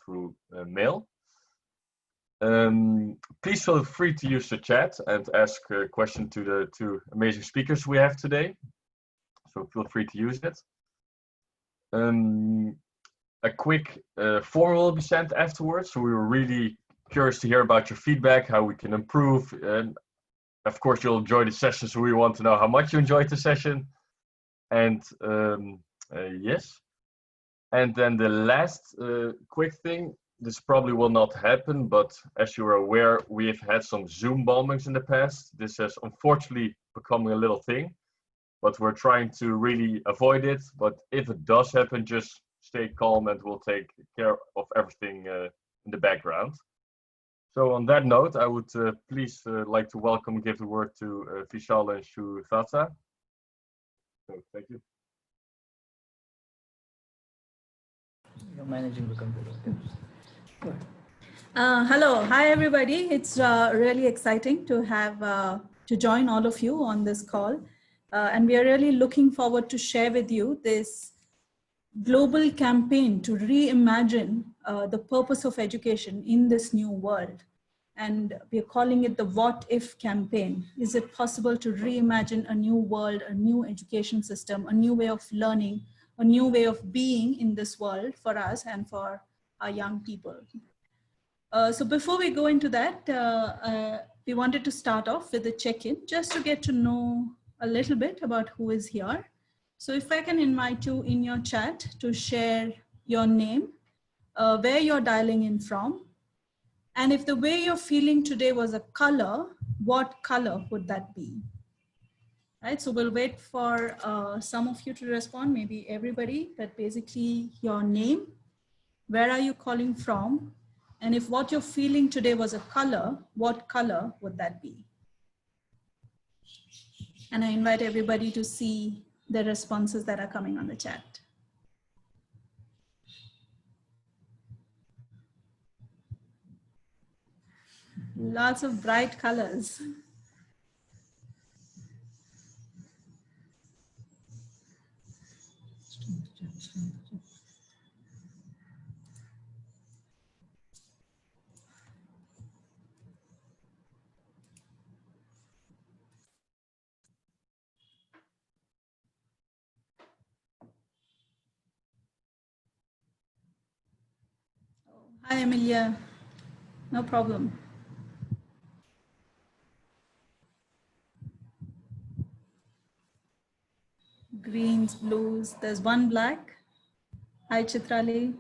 through mail. Please feel free to use the chat and ask a question to the two amazing speakers we have today. So feel free to use it. A quick form will be sent afterwards. So we were really curious to hear about your feedback, how we can improve. And of course, you'll enjoy the session, so we want to know how much you enjoyed the session. And yes. And then the last quick thing, this probably will not happen, but as you are aware, we have had some Zoom bombings in the past. This has unfortunately become a little thing, but we're trying to really avoid it. But if it does happen, just stay calm and we'll take care of everything in the background. So on that note, I would please like to welcome and give the word to Vishal and Shuthata. So thank you. You're managing the computer. Hello, hi everybody. It's really exciting to have to join all of you on this call, and we are really looking forward to share with you this global campaign to reimagine the purpose of education in this new world. And we are calling it the What If campaign. Is it possible to reimagine a new world, a new education system, a new way of learning, a new way of being in this world for us and for our young people? So before we go into that, we wanted to start off with a check-in just to get to know a little bit about who is here. So if I can invite you in your chat to share your name, where you're dialing in from, and if the way you're feeling today was a color, what color would that be? Right, so we'll wait for some of you to respond, maybe everybody, but basically your name, where are you calling from? And if what you're feeling today was a color, what color would that be? And I invite everybody to see the responses that are coming on the chat. Lots of bright colors. Hi, Emilia. No problem. Greens, blues. There's one black. Hi, Chitrali.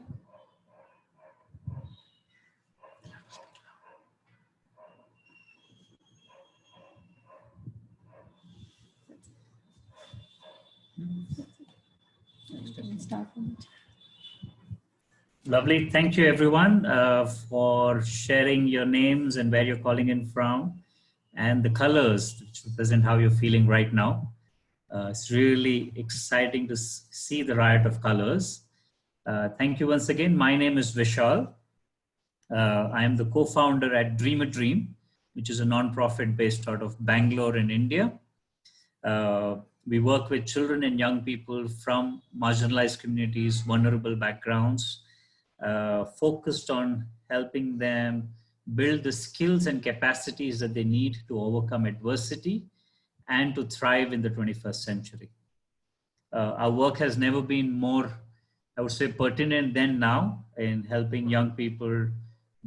Lovely. Thank you, everyone, for sharing your names and where you're calling in from and the colors which represent how you're feeling right now. It's really exciting to see the riot of colors. Thank you once again. My name is Vishal. I am the co-founder at Dream a Dream, which is a non-profit based out of Bangalore in India. We work with children and young people from marginalized communities, vulnerable backgrounds, focused on helping them build the skills and capacities that they need to overcome adversity and to thrive in the 21st century. Our work has never been more, I would say, pertinent than now in helping young people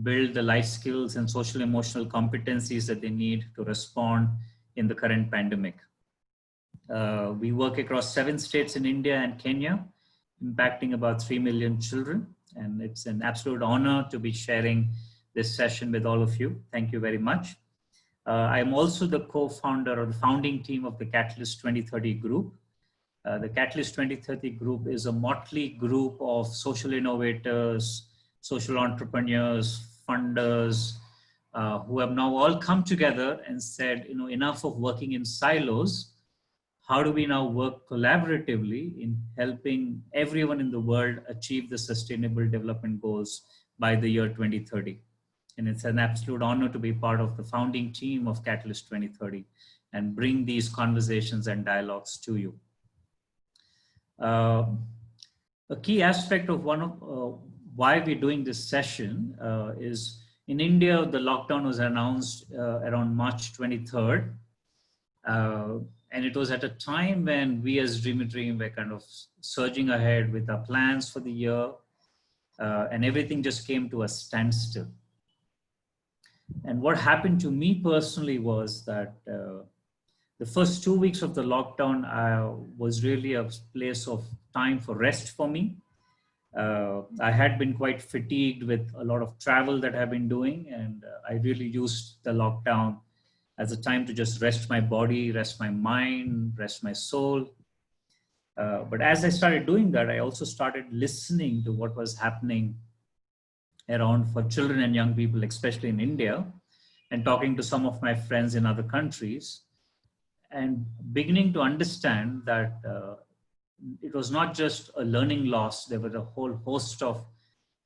build the life skills and social emotional competencies that they need to respond in the current pandemic. We work across 7 states in India and Kenya, impacting about 3 million children. And it's an absolute honor to be sharing this session with all of you. Thank you very much. I'm also the co-founder of the founding team of the Catalyst 2030 group. The Catalyst 2030 group is a motley group of social innovators, social entrepreneurs, funders, who have now all come together and said, you know, enough of working in silos. How do we now work collaboratively in helping everyone in the world achieve the sustainable development goals by the year 2030? And it's an absolute honor to be part of the founding team of Catalyst 2030 and bring these conversations and dialogues to you. A key aspect of why we're doing this session is in India, the lockdown was announced around March 23rd. And it was at a time when we as Dream a Dream were kind of surging ahead with our plans for the year, and everything just came to a standstill. And what happened to me personally was that the first 2 weeks of the lockdown was really a place of time for rest for me. I had been quite fatigued with a lot of travel that I've been doing, and I really used the lockdown as a time to just rest my body, rest my mind, rest my soul. But as I started doing that, I also started listening to what was happening around for children and young people, especially in India, and talking to some of my friends in other countries, and beginning to understand that it was not just a learning loss. There were a whole host of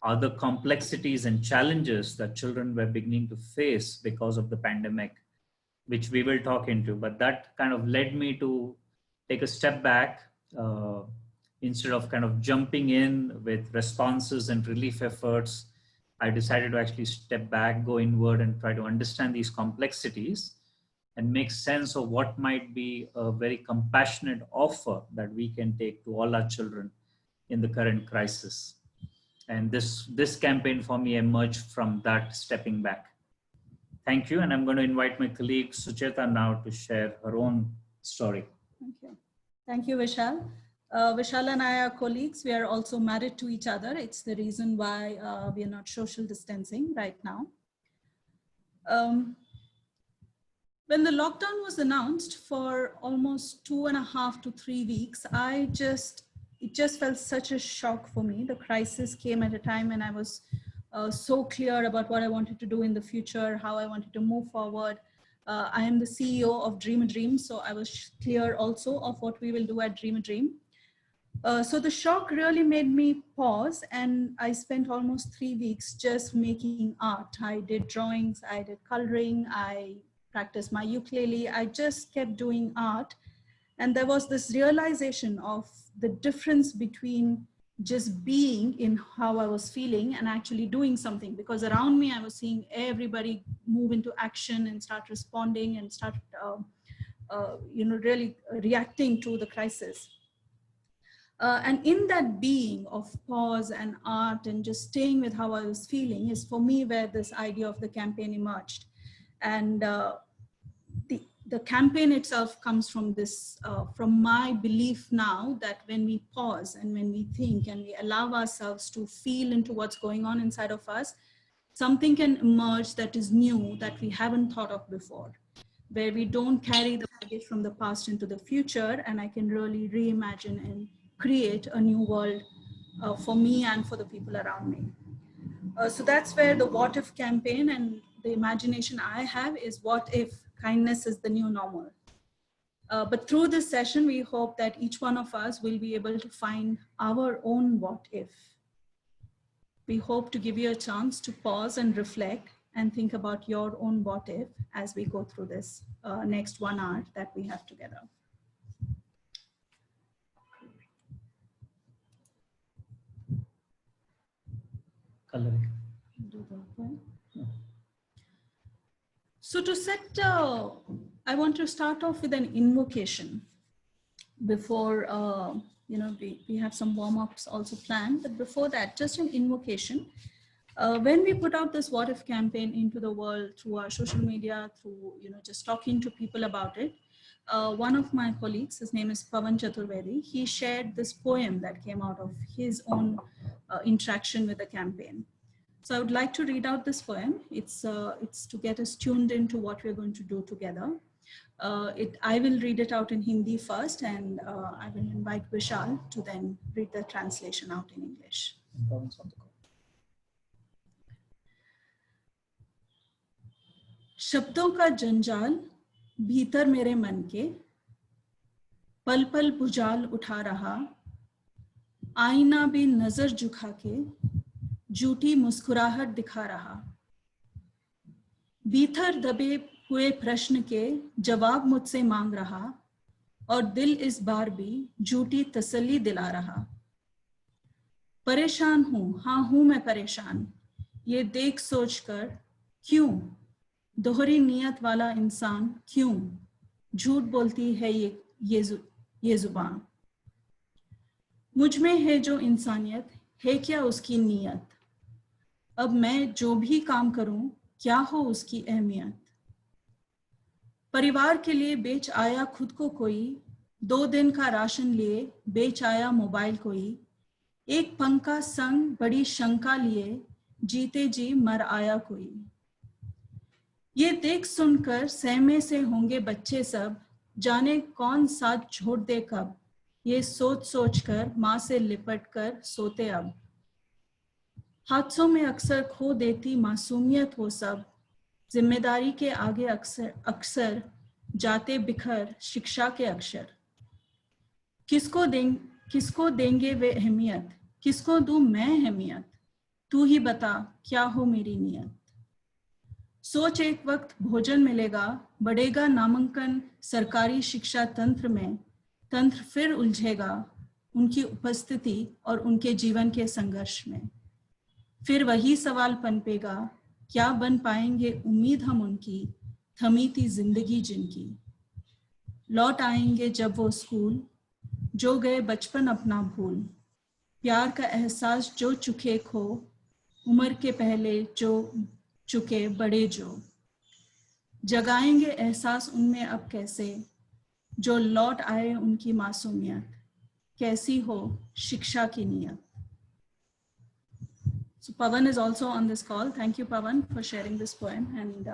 other complexities and challenges that children were beginning to face because of the pandemic, which we will talk into. But that kind of led me to take a step back. Instead of kind of jumping in with responses and relief efforts, I decided to actually step back, go inward, and try to understand these complexities and make sense of what might be a very compassionate offer that we can take to all our children in the current crisis. And this campaign for me emerged from that stepping back. Thank you. And I'm going to invite my colleague Sucheta now to share her own story. Thank you. Thank you, Vishal. Vishal and I are colleagues. We are also married to each other. It's the reason why we are not social distancing right now. When the lockdown was announced for almost 2.5 to 3 weeks, it just felt such a shock for me. The crisis came at a time when I was so clear about what I wanted to do in the future, how I wanted to move forward. I am the CEO of Dream a Dream, so I was clear also of what we will do at Dream a Dream. So the shock really made me pause, and I spent almost 3 weeks just making art. I did drawings, I did coloring, I practiced my ukulele. I just kept doing art. And there was this realization of the difference between just being in how I was feeling and actually doing something, because around me I was seeing everybody move into action and start responding and start really reacting to the crisis. And in that being of pause and art and just staying with how I was feeling is for me where this idea of the campaign emerged. And the campaign itself comes from this, from my belief now that when we pause and when we think and we allow ourselves to feel into what's going on inside of us, something can emerge that is new, that we haven't thought of before, where we don't carry the baggage from the past into the future, and I can really reimagine and create a new world for me and for the people around me. So that's where the What If campaign and the imagination I have is, what if kindness is the new normal? But through this session, we hope that each one of us will be able to find our own what if. We hope to give you a chance to pause and reflect and think about your own what if as we go through this next 1 hour that we have together. Coloring. So to set, I want to start off with an invocation before, we have some warm-ups also planned, but before that, just an invocation. When we put out this What If campaign into the world through our social media, through, just talking to people about it, one of my colleagues, his name is Pavan Chaturvedi, he shared this poem that came out of his own interaction with the campaign. So I would like to read out this poem. It's to get us tuned into what we're going to do together. I will read it out in Hindi first, and I will invite Vishal to then read the translation out in English. शब्दों का जंजाल भीतर मेरे मन के पल पल भुजाल उठा रहा, आईना भी नजर झुका के झूठी मुस्कुराहट दिखा रहा, भीतर दबे हुए प्रश्न के जवाब मुझसे मांग रहा, और दिल इस बार भी झूठी तसल्ली दिला रहा। परेशान हूँ, हाँ हूँ मैं परेशान, ये देख सोच कर क्यों दोहरी नियत वाला इंसान क्यों झूठ बोलती है ये जुबान। मुझ में है जो इंसानियत, है क्या उसकी नीयत, अब मैं जो भी काम करूं क्या हो उसकी अहमियत। परिवार के लिए बेच आया खुद को कोई, 2 दिन का राशन लिए बेच आया मोबाइल कोई, एक पंखा संग बड़ी शंका लिए जीते जी मर आया कोई। ये देख सुनकर सहमे से होंगे बच्चे सब, जाने कौन साथ छोड़ दे कब, ये सोच सोच कर माँ से लिपट कर सोते अब। हादसों में अक्सर खो देती मासूमियत वो सब, जिम्मेदारी के आगे अक्सर अक्सर जाते बिखर शिक्षा के अक्षर। किसको देंगे वे अहमियत, किसको दूं मैं अहमियत, तू ही बता क्या हो मेरी नियत। सोच एक वक्त भोजन मिलेगा, बढ़ेगा नामांकन सरकारी शिक्षा तंत्र में, तंत्र फिर उलझेगा उनकी उपस्थिति और उनके जीवन के संघर्ष में। फिर वही सवाल पनपेगा, क्या बन पाएंगे उम्मीद हम उनकी, थमी थी जिंदगी जिनकी। लौट आएंगे जब वो स्कूल, जो गए बचपन अपना भूल, प्यार का एहसास जो चुके खो, उम्र के पहले जो चुके बड़े जो। जगाएंगे एहसास उनमें अब कैसे, जो लौट आए उनकी मासूमियत, कैसी हो शिक्षा की नियत। So Pavan is also on this call. Thank you, Pavan, for sharing this poem and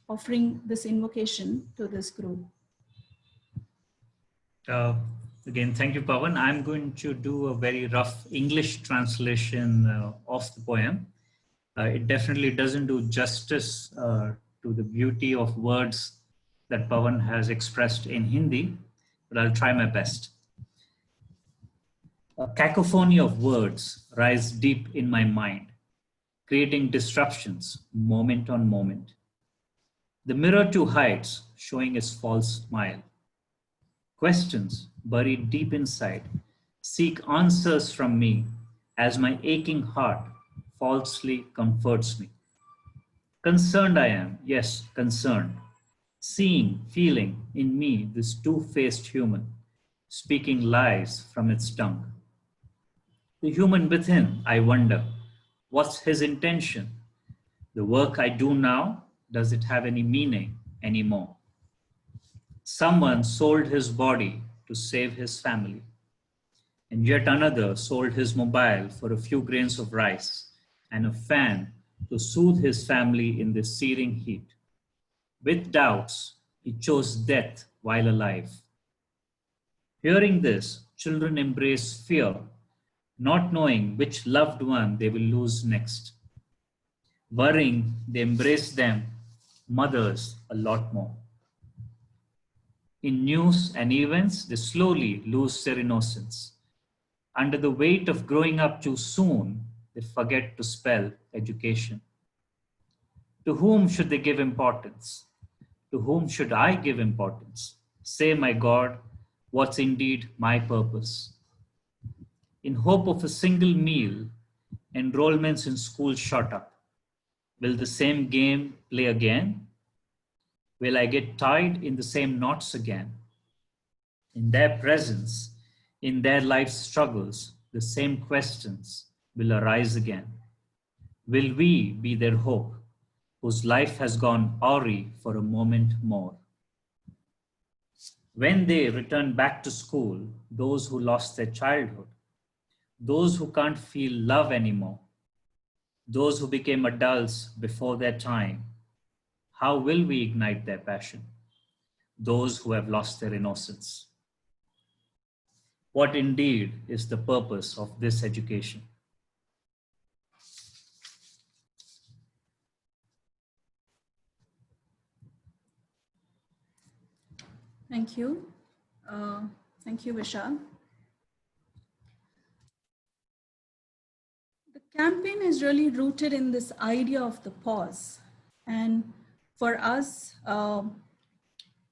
offering this invocation to this group. Again, thank you, Pavan. I'm going to do a very rough English translation of the poem. It definitely doesn't do justice to the beauty of words that Pavan has expressed in Hindi, but I'll try my best. A cacophony of words rise deep in my mind, creating disruptions moment on moment. The mirror too hides, showing its false smile. Questions buried deep inside seek answers from me as my aching heart falsely comforts me. Concerned I am, yes, concerned, seeing, feeling in me this two-faced human, speaking lies from its tongue. The human within, I wonder, what's his intention? The work I do now, does it have any meaning anymore? Someone sold his body to save his family, and yet another sold his mobile for a few grains of rice and a fan to soothe his family in this searing heat. With doubts, he chose death while alive. Hearing this, children embrace fear, not knowing which loved one they will lose next. Worrying, they embrace them, mothers, a lot more. In news and events, they slowly lose their innocence. Under the weight of growing up too soon, they forget to spell education. To whom should they give importance? To whom should I give importance? Say, my God, what's indeed my purpose? In hope of a single meal, enrollments in school shot up. Will the same game play again? Will I get tied in the same knots again? In their presence, in their life's struggles, the same questions will arise again. Will we be their hope, whose life has gone awry for a moment more? When they return back to school, those who lost their childhood, those who can't feel love anymore, those who became adults before their time, how will we ignite their passion? Those who have lost their innocence. What indeed is the purpose of this education? Thank you. Thank you, Vishal. The campaign is really rooted in this idea of the pause. And for us,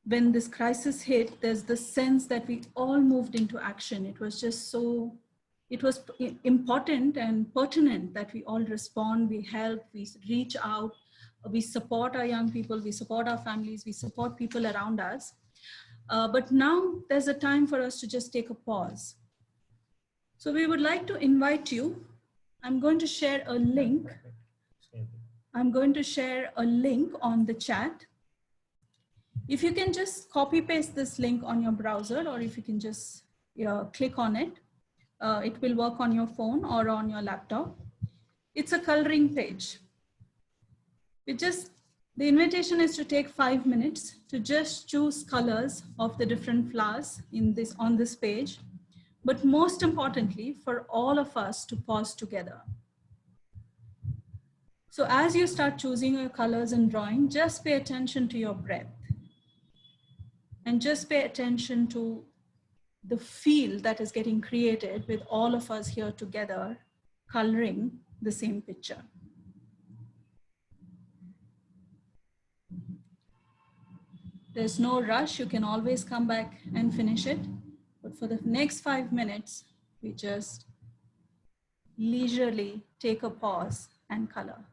when this crisis hit, there's the sense that we all moved into action. It was just so it was important and pertinent that we all respond, we help, we reach out, we support our young people, we support our families, we support people around us. But now there's a time for us to just take a pause. So we would like to invite you. I'm going to share a link. I'm going to share a link on the chat. If you can just copy paste this link on your browser, or if you can just click on it, it will work on your phone or on your laptop. It's a coloring page. The invitation is to take 5 minutes to just choose colors of the different flowers on this page. But most importantly, for all of us to pause together. So as you start choosing your colors and drawing, just pay attention to your breath. And just pay attention to the feel that is getting created with all of us here together, coloring the same picture. There's no rush. You can always come back and finish it. But for the next 5 minutes, we just leisurely take a pause and color.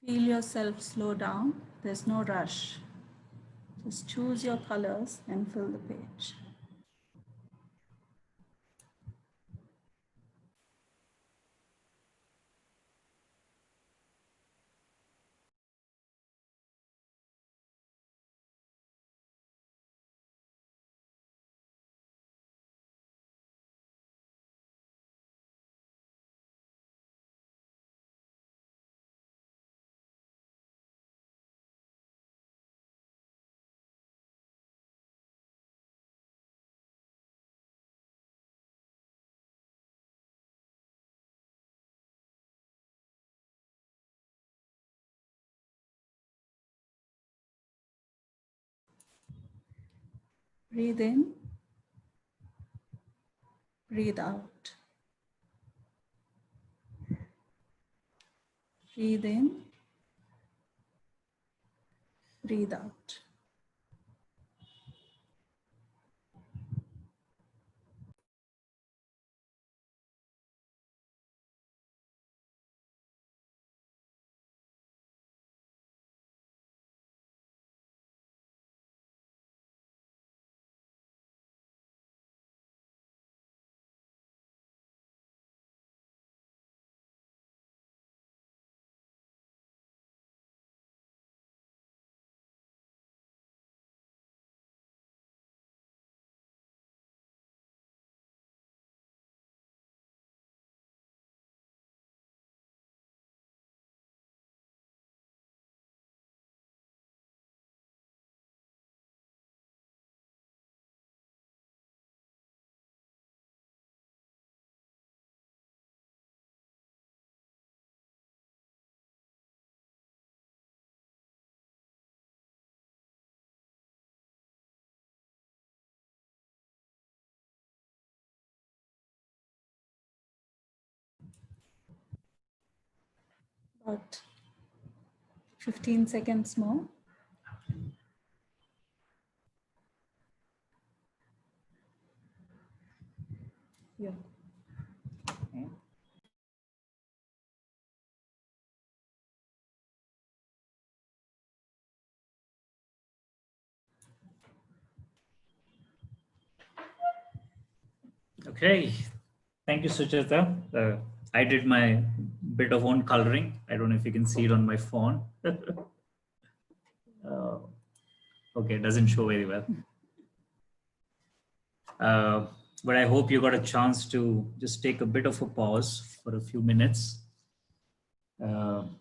Feel yourself slow down. There's no rush. Just choose your colors and fill the page. Breathe in, breathe out. Breathe in, breathe out. About 15 seconds more. Yeah. Okay, thank you, Sujata. I did my bit of own coloring. I don't know if you can see it on my phone. Okay, it doesn't show very well. But I hope you got a chance to just take a bit of a pause for a few minutes. And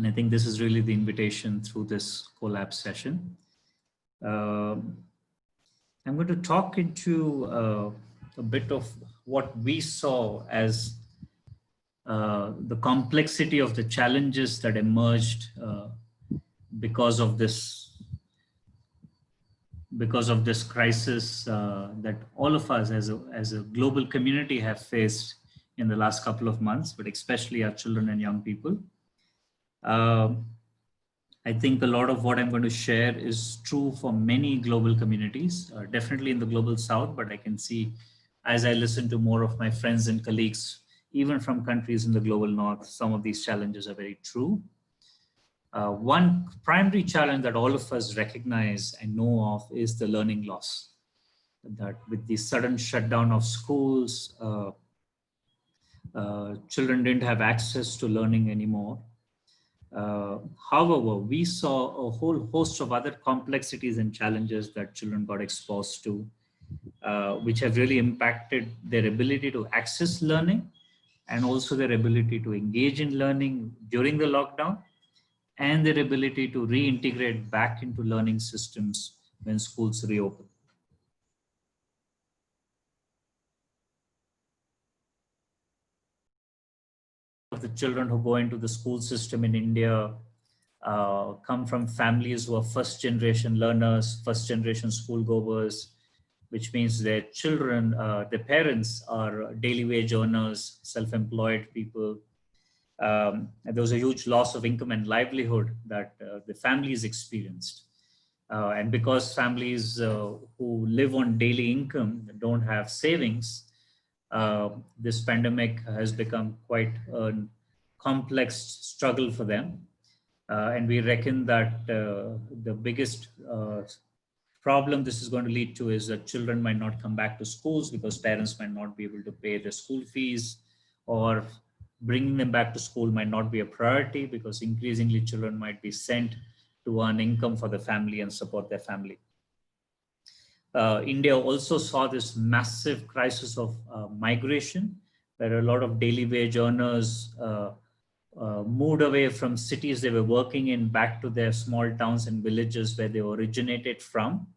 I think this is really the invitation through this collab session. I'm going to talk into a bit of what we saw as the complexity of the challenges that emerged because of this crisis that all of us as a global community have faced in the last couple of months, but especially our children and young people. I think a lot of what I'm going to share is true for many global communities, definitely in the global south, but I can see as I listen to more of my friends and colleagues, even from countries in the global north, some of these challenges are very true. One primary challenge that all of us recognize and know of is the learning loss. That with the sudden shutdown of schools, children didn't have access to learning anymore. However, we saw a whole host of other complexities and challenges that children got exposed to, which have really impacted their ability to access learning and also their ability to engage in learning during the lockdown and their ability to reintegrate back into learning systems when schools reopen. Of the children who go into the school system in India come from families who are first generation learners, first generation schoolgoers, which means their children, their parents are daily wage earners, self-employed people. And there was a huge loss of income and livelihood that the families experienced. And because families who live on daily income don't have savings, this pandemic has become quite a complex struggle for them. And we reckon that the biggest problem this is going to lead to is that children might not come back to schools because parents might not be able to pay their school fees, or bringing them back to school might not be a priority because increasingly children might be sent to earn income for the family and support their family. India also saw this massive crisis of migration, where a lot of daily wage earners moved away from cities they were working in back to their small towns and villages where they originated from.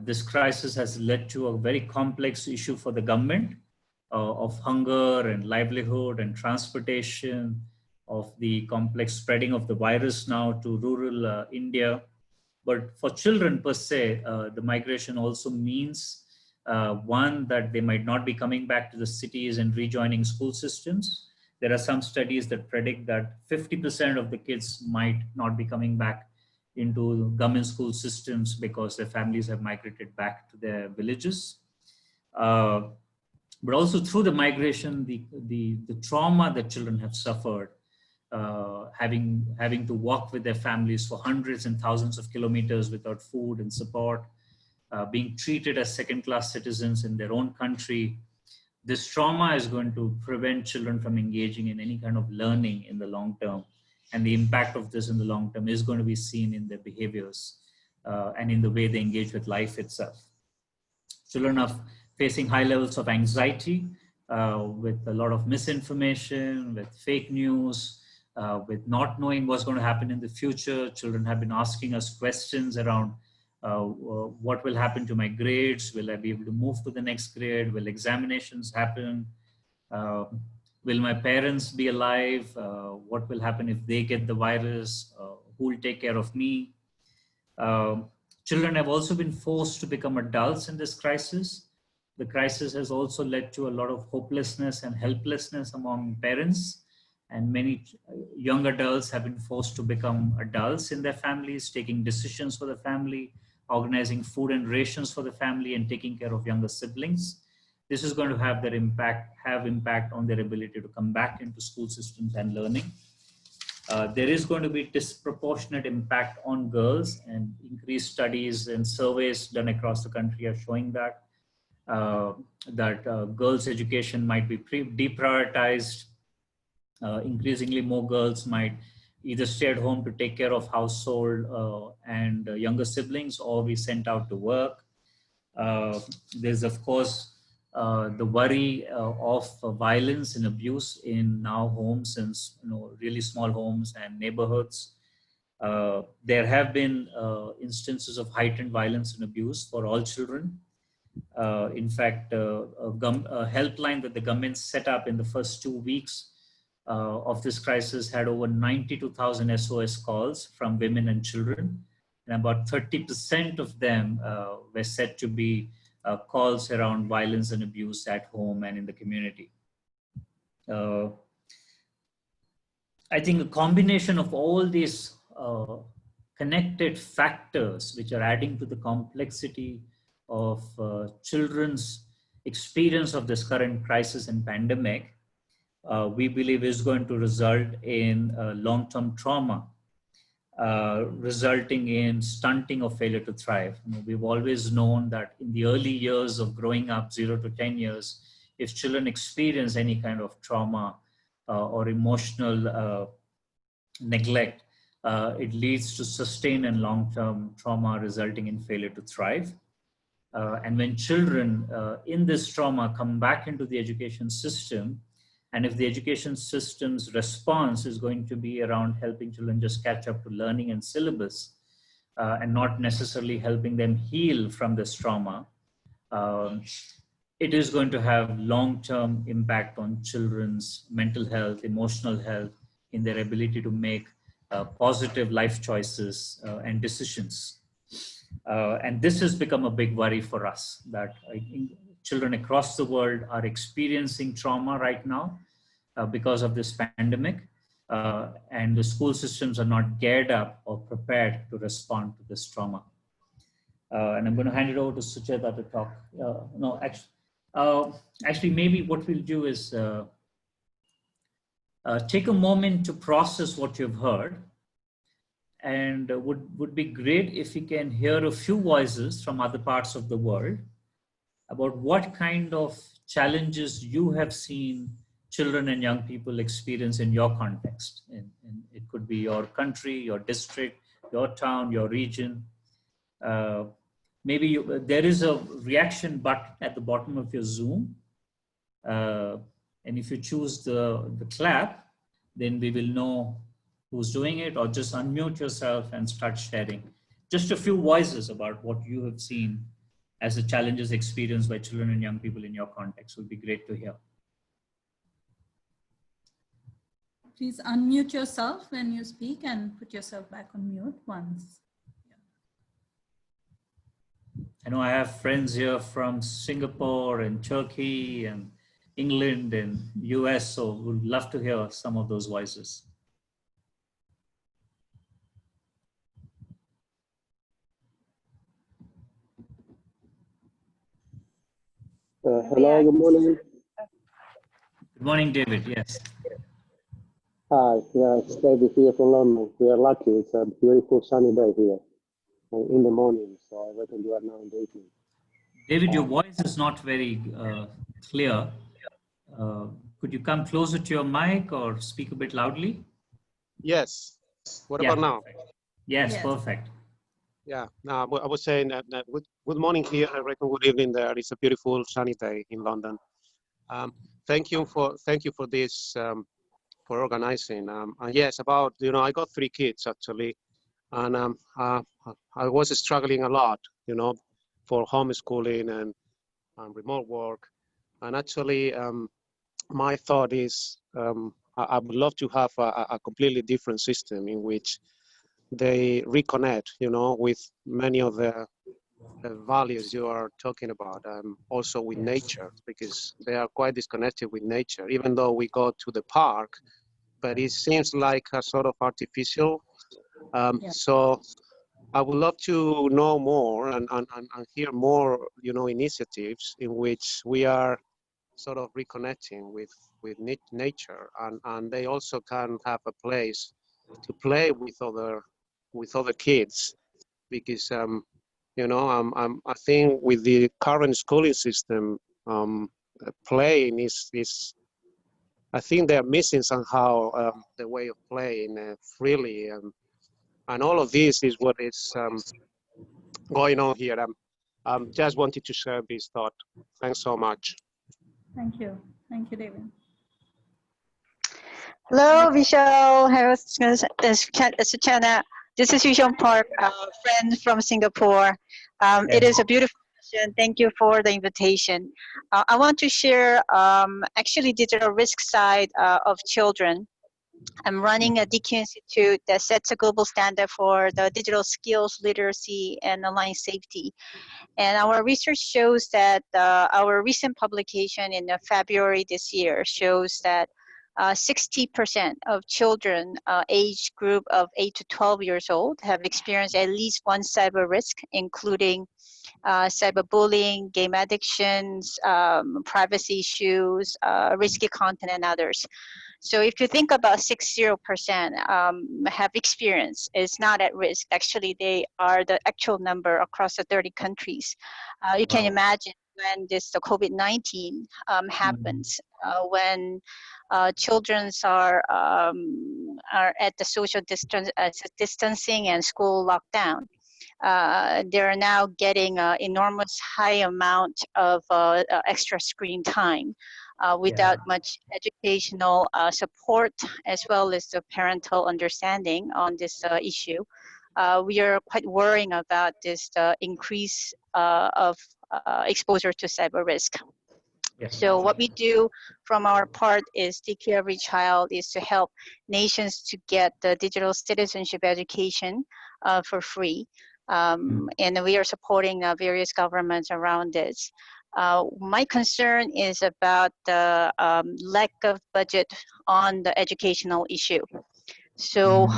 This crisis has led to a very complex issue for the government of hunger and livelihood and transportation, of the complex spreading of the virus now to rural India. But for children per se, the migration also means one, that they might not be coming back to the cities and rejoining school systems. There are some studies that predict that 50% of the kids might not be coming back into government school systems because their families have migrated back to their villages. But also through the migration, the trauma that children have suffered, having to walk with their families for hundreds and thousands of kilometers without food and support, being treated as second-class citizens in their own country. This trauma is going to prevent children from engaging in any kind of learning in the long term. And the impact of this in the long term is going to be seen in their behaviors and in the way they engage with life itself. Children are facing high levels of anxiety with a lot of misinformation, with fake news, with not knowing what's going to happen in the future. Children have been asking us questions around what will happen to my grades? Will I be able to move to the next grade? Will examinations happen? Will my parents be alive? What will happen if they get the virus? Who will take care of me? Children have also been forced to become adults in this crisis. The crisis has also led to a lot of hopelessness and helplessness among parents, and many young adults have been forced to become adults in their families, taking decisions for the family, organizing food and rations for the family, and taking care of younger siblings. This is going to have impact on their ability to come back into school systems and learning. There is going to be disproportionate impact on girls, and increased studies and surveys done across the country are showing that girls' education might be deprioritized. Increasingly more girls might either stay at home to take care of household and younger siblings, or be sent out to work. There's of course the worry of violence and abuse in now homes, and really small homes and neighborhoods. There have been instances of heightened violence and abuse for all children. In fact, a helpline that the government set up in the first 2 weeks of this crisis had over 92,000 SOS calls from women and children, and about 30% of them were said to be calls around violence and abuse at home and in the community. I think a combination of all these connected factors, which are adding to the complexity of children's experience of this current crisis and pandemic, we believe is going to result in long-term trauma, resulting in stunting of failure to thrive. We've always known that in the early years of growing up, 0 to 10 years, if children experience any kind of trauma or emotional neglect, it leads to sustained and long-term trauma, resulting in failure to thrive. And when children in this trauma come back into the education system, and if the education system's response is going to be around helping children just catch up to learning and syllabus, and not necessarily helping them heal from this trauma, it is going to have long-term impact on children's mental health, emotional health, in their ability to make positive life choices and decisions. And this has become a big worry for us, that I think children across the world are experiencing trauma right now because of this pandemic, and the school systems are not geared up or prepared to respond to this trauma. And I'm going to hand it over to Sucheta to talk. Actually, maybe what we'll do is take a moment to process what you've heard. And would be great if we can hear a few voices from other parts of the world about what kind of challenges you have seen children and young people experience in your context. And it could be your country, your district, your town, your region. Maybe there is a reaction button at the bottom of your Zoom. And if you choose the clap, then we will know who's doing it, or just unmute yourself and start sharing. Just a few voices about what you have seen as the challenges experienced by children and young people in your context would be great to hear. Please unmute yourself when you speak and put yourself back on mute once. I know I have friends here from Singapore and Turkey and England and US, so would love to hear some of those voices. Hello, good morning. Good morning, David. Yes. Hi, yeah, it's David here from London. We are lucky. It's a beautiful sunny day here in the morning, so I reckon you are now in the evening. David, your voice is not very clear. Could you come closer to your mic or speak a bit loudly? Yes. What about now? Perfect. Yes, perfect. Yeah. No, I was saying that good morning here. I reckon good evening there. It's a beautiful sunny day in London. Thank you for this for organizing. And yes, about I got 3 kids actually, and I was struggling a lot, for homeschooling and remote work. And actually, my thought is I would love to have a completely different system in which they reconnect, with many of the values you are talking about, also with nature, because they are quite disconnected with nature, even though we go to the park, but it seems like a sort of artificial. So I would love to know more and hear more, initiatives in which we are sort of reconnecting with nature, and they also can have a place to play with other kids, because I think with the current schooling system, playing is I think they're missing somehow the way of playing freely, and all of this is what is going on here. Just wanted to share this thought. Thanks so much. Thank you. Thank you, David. Hello, Vishal. Hello, Suchana. This is Yuhyun Park, a friend from Singapore. It is a beautiful session. Thank you for the invitation. I want to share actually digital risk side of children. I'm running a DQ Institute that sets a global standard for the digital skills, literacy, and online safety. And our research shows that our recent publication in February this year shows that 60% of children age group of 8 to 12 years old have experienced at least one cyber risk, including cyberbullying, game addictions, privacy issues, risky content, and others. So if you think about 60% have experience, is not at risk. Actually, they are the actual number across the 30 countries. You can imagine when the COVID-19 happens, when children are at the social distancing and school lockdown. They're now getting an enormous high amount of extra screen time without much educational support, as well as the parental understanding on this issue. We are quite worrying about this increase of exposure to cyber risk. So what we do from our part is DQ Every Child is to help nations to get the digital citizenship education for free. And we are supporting various governments around this. My concern is about the lack of budget on the educational issue. So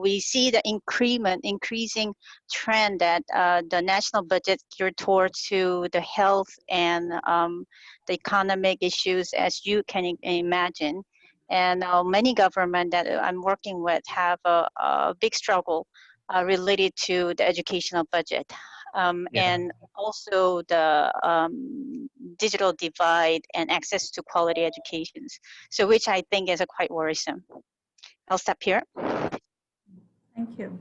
we see the increasing trend that the national budget geared towards to the health and the economic issues, as you can imagine. And many governments that I'm working with have a big struggle related to the educational budget. And also the digital divide and access to quality educations. So which I think is quite worrisome. I'll stop here. Thank you.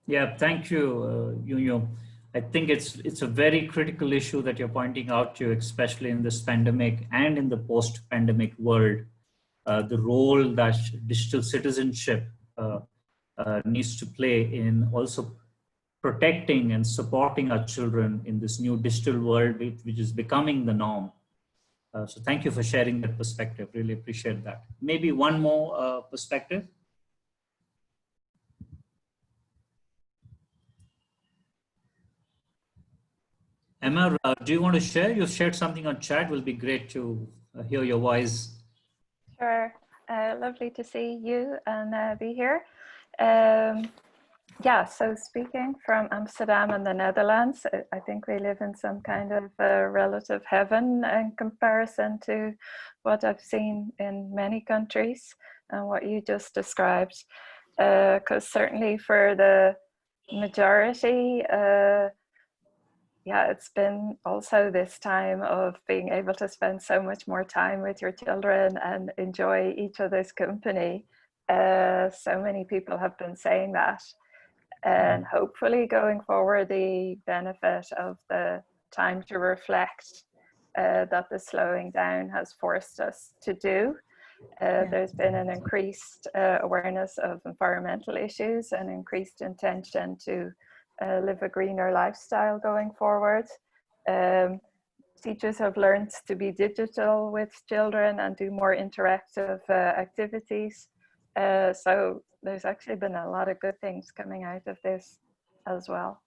Yeah, thank you, Yuhyun. I think it's a very critical issue that you're pointing out to, especially in this pandemic and in the post-pandemic world. The role that digital citizenship needs to play in also protecting and supporting our children in this new digital world, which is becoming the norm. So thank you for sharing that perspective. Really appreciate that. Maybe one more perspective. Emer, do you want to share? You've shared something on chat. It will be great to hear your voice. Sure. Lovely to see you and be here. Yeah, so speaking from Amsterdam and the Netherlands, I think we live in some kind of relative heaven in comparison to what I've seen in many countries and what you just described. Because certainly for the majority, yeah, it's been also this time of being able to spend so much more time with your children and enjoy each other's company. So many people have been saying that. And hopefully going forward, the benefit of the time to reflect that the slowing down has forced us to do. There's been an increased awareness of environmental issues and increased intention to live a greener lifestyle going forward. Teachers have learned to be digital with children and do more interactive activities. So there's actually been a lot of good things coming out of this as well.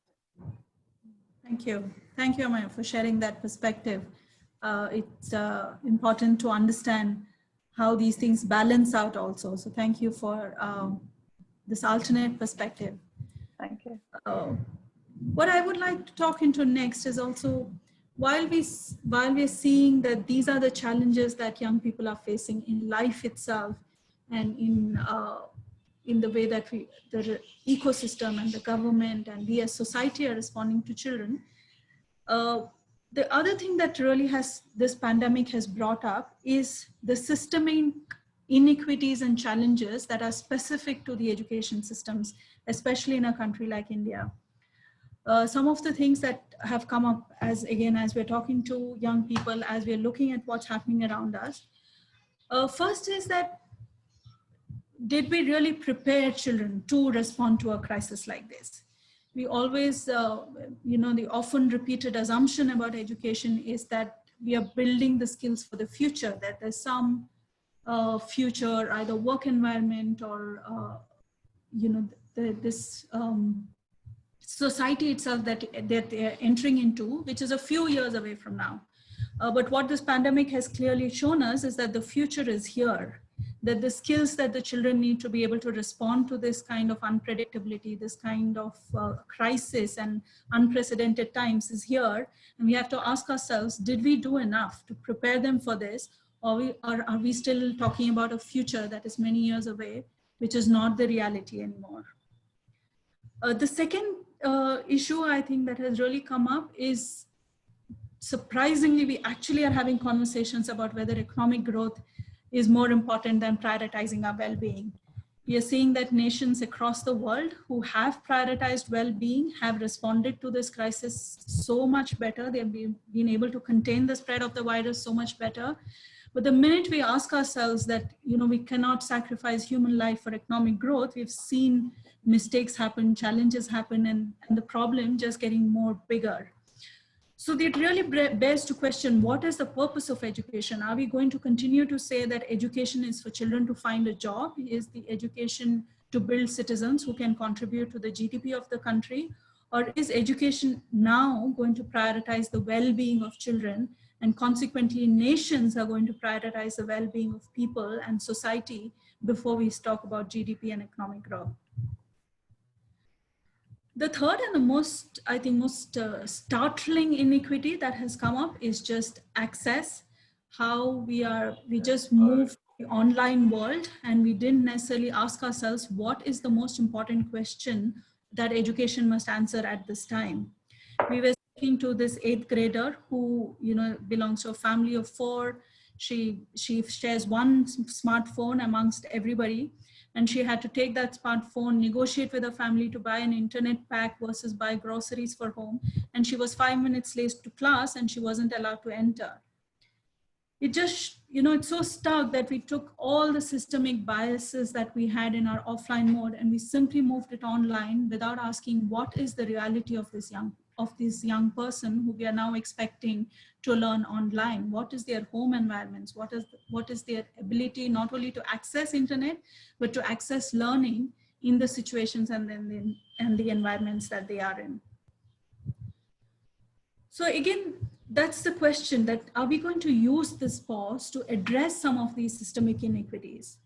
Thank you. Thank you, Amaya, for sharing that perspective. It's important to understand how these things balance out also. So thank you for this alternate perspective. Thank you. What I would like to talk into next is also, while we're seeing that these are the challenges that young people are facing in life itself, and in the way that the ecosystem and the government and we as society are responding to children. The other thing that really this pandemic has brought up is the systemic inequities and challenges that are specific to the education systems, especially in a country like India. Some of the things that have come up as we're talking to young people, as we're looking at what's happening around us. First is that, did we really prepare children to respond to a crisis like this? We always, the often repeated assumption about education is that we are building the skills for the future, that there's some future, either work environment or, this society itself that they're entering into, which is a few years away from now. But what this pandemic has clearly shown us is that the future is here, that the skills that the children need to be able to respond to this kind of unpredictability, this kind of crisis and unprecedented times is here. And we have to ask ourselves, did we do enough to prepare them for this? Or are we still talking about a future that is many years away, which is not the reality anymore? The second issue I think that has really come up is, surprisingly, we actually are having conversations about whether economic growth is more important than prioritizing our well-being. We are seeing that nations across the world who have prioritized well-being have responded to this crisis so much better. They've been able to contain the spread of the virus so much better. But the minute we ask ourselves that, we cannot sacrifice human life for economic growth, we've seen mistakes happen, challenges happen, and the problem just getting more bigger. So it really bears to question, what is the purpose of education? Are we going to continue to say that education is for children to find a job? Is the education to build citizens who can contribute to the GDP of the country? Or is education now going to prioritize the well-being of children, and consequently nations are going to prioritize the well-being of people and society before we talk about GDP and economic growth? The third and the most startling inequity that has come up is just access. How we just moved to the online world, and we didn't necessarily ask ourselves, what is the most important question that education must answer at this time? We were speaking to this 8th grader who, belongs to a family of 4. She shares one smartphone amongst everybody. And she had to take that smartphone, negotiate with her family to buy an internet pack versus buy groceries for home. And she was 5 minutes late to class and she wasn't allowed to enter. It just, it's so stark that we took all the systemic biases that we had in our offline mode and we simply moved it online without asking what is the reality of this young person who we are now expecting to learn online. What is their home environments? What is their ability not only to access internet, but to access learning in the situations and the environments that they are in. So again, that's the question, that are we going to use this pause to address some of these systemic inequities?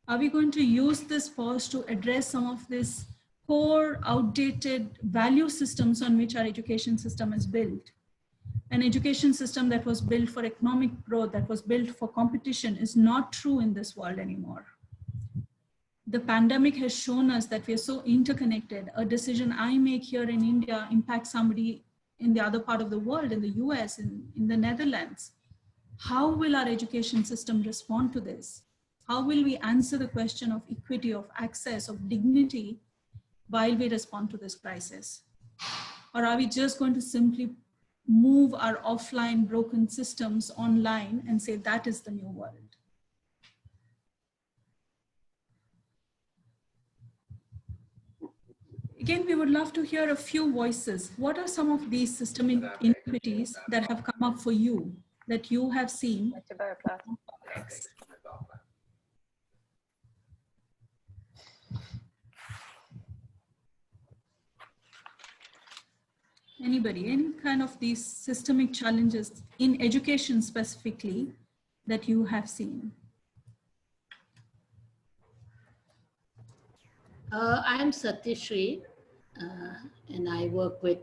Are we going to use this pause to address some of these core outdated value systems on which our education system is built? An education system that was built for economic growth, that was built for competition, is not true in this world anymore. The pandemic has shown us that we are so interconnected. A decision I make here in India impacts somebody in the other part of the world, in the US, in the Netherlands. How will our education system respond to this? How will we answer the question of equity, of access, of dignity while we respond to this crisis? Or are we just going to simply move our offline broken systems online and say that is the new world? Again, we would love to hear a few voices. What are some of these systemic inequities that have come up for you, that you have seen? Anybody, any kind of these systemic challenges in education specifically that you have seen? I am Satyashri. and I work with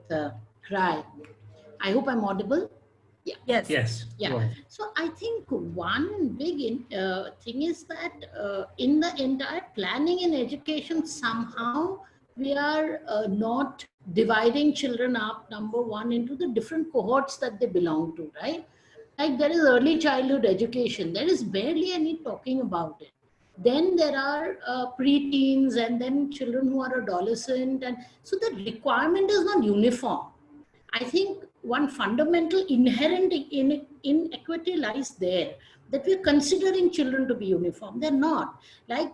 CRY. I hope I'm audible. Yeah. Yes. Yes. Yeah. So I think one big thing is that in the entire planning and education, somehow we are not dividing children up, number one, into the different cohorts that they belong to, right? Like there is early childhood education. There is barely any talking about it. Then there are pre-teens and then children who are adolescent. And so the requirement is not uniform. I think one fundamental inherent inequity lies there, that we're considering children to be uniform. They're not. Like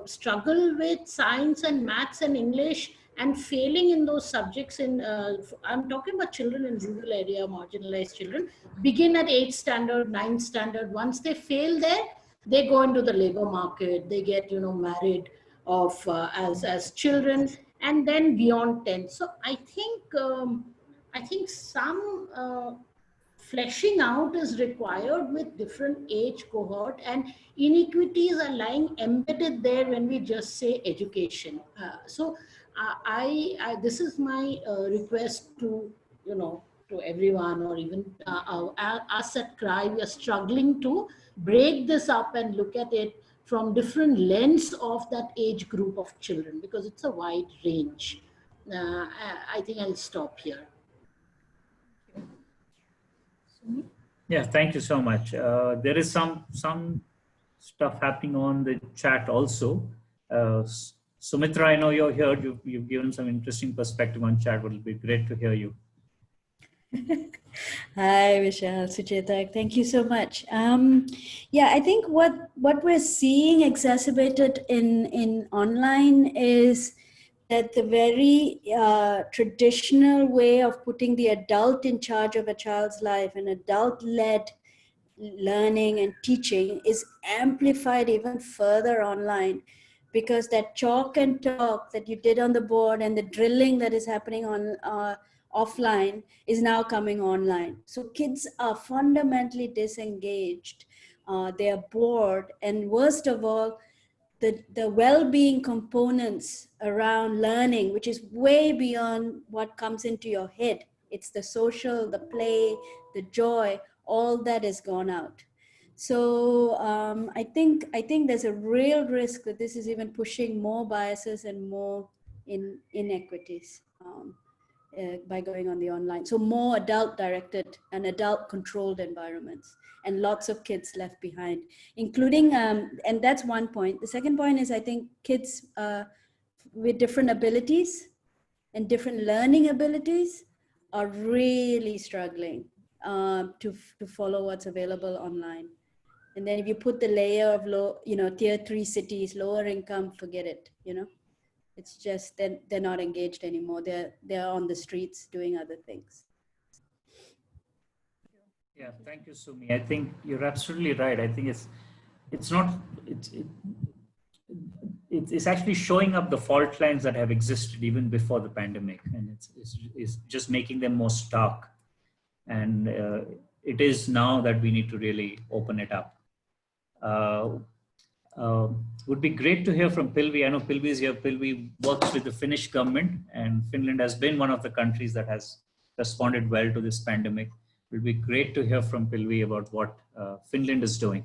struggle with science and maths and English and failing in those subjects I'm talking about children in rural area, marginalized children, begin at 8th standard, 9th standard. Once they fail there, they go into the labor market, they get, married as children, and then beyond 10. So I think some fleshing out is required with different age cohort, and inequities are lying embedded there when we just say education. I this is my request to to everyone, or even us at CRY. We are struggling to break this up and look at it from different lens of that age group of children, because it's a wide range. I think I'll stop here. Yeah, thank you so much. There is some stuff happening on the chat also. Sumitra, I know you're here. You've given some interesting perspective on chat. It'll be great to hear you. Hi, Vishal, Sucheta. Thank you so much. Yeah, I think what we're seeing exacerbated in online is that the very traditional way of putting the adult in charge of a child's life, and adult-led learning and teaching, is amplified even further online, because that chalk and talk that you did on the board and the drilling that is happening on offline is now coming online. So kids are fundamentally disengaged. They are bored, and worst of all, the well-being components around learning, which is way beyond what comes into your head. It's the social, the play, the joy, all that is gone out. So I think there's a real risk that this is even pushing more biases and more inequities by going on the online. So more adult-directed and adult-controlled environments, and lots of kids left behind, including, and that's one point. The second point is, I think kids with different abilities and different learning abilities are really struggling to follow what's available online. And then if you put the layer of low, tier 3 cities, lower income, forget it, It's just they're not engaged anymore. They're on the streets doing other things. Yeah, thank you, Sumi. I think you're absolutely right. I think it's actually showing up the fault lines that have existed even before the pandemic, and it's just making them more stark. And it is now that we need to really open it up. Would be great to hear from Pilvi. I know Pilvi is here. Pilvi works with the Finnish government, and Finland has been one of the countries that has responded well to this pandemic. It would be great to hear from Pilvi about what Finland is doing.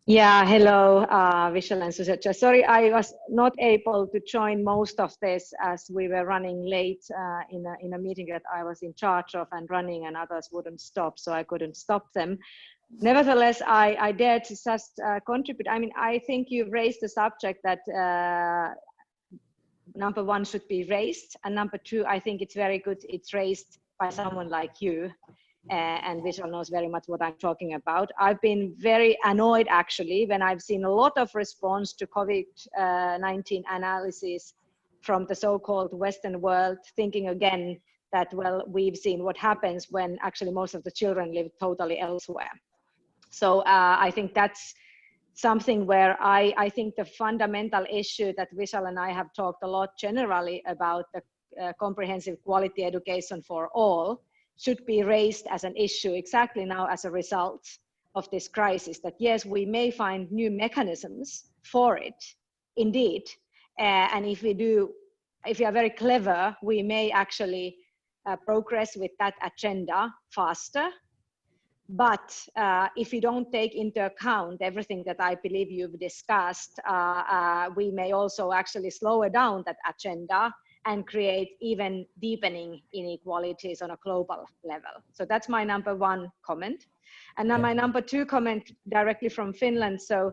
Yeah, hello, Vishal and Sucheta. Sorry, I was not able to join most of this as we were running late in a meeting that I was in charge of and running, and others wouldn't stop, so I couldn't stop them. Nevertheless, I dare to just contribute. I mean, I think you've raised the subject that number one should be raised, and number two, I think it's very good it's raised by someone like you. And Vishal knows very much what I'm talking about. I've been very annoyed actually when I've seen a lot of response to COVID-19 analysis from the so-called Western world, thinking again that, well, we've seen what happens when actually most of the children live totally elsewhere. So I think that's something where I think the fundamental issue that Vishal and I have talked a lot generally about, the comprehensive quality education for all, should be raised as an issue exactly now as a result of this crisis, that yes, we may find new mechanisms for it, indeed, And if we are very clever, we may actually progress with that agenda faster. But if you don't take into account everything that I believe you've discussed, we may also actually slow down that agenda and create even deepening inequalities on a global level. So that's my number one comment. And now my number two comment directly from Finland. So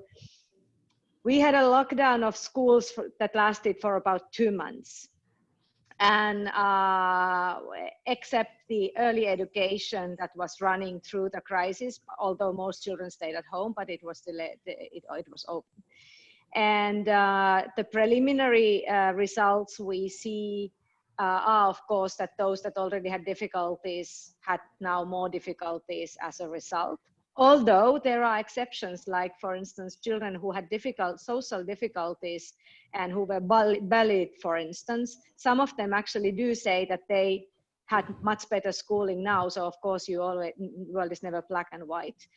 we had a lockdown of schools that lasted for about 2 months. And except the early education that was running through the crisis, although most children stayed at home, but it was still it was open. And the preliminary results we see are, of course, that those that already had difficulties had now more difficulties as a result. Although there are exceptions, like, for instance, children who had social difficulties and who were bullied, for instance, some of them actually do say that they had much better schooling now. So, of course, world is never black and white.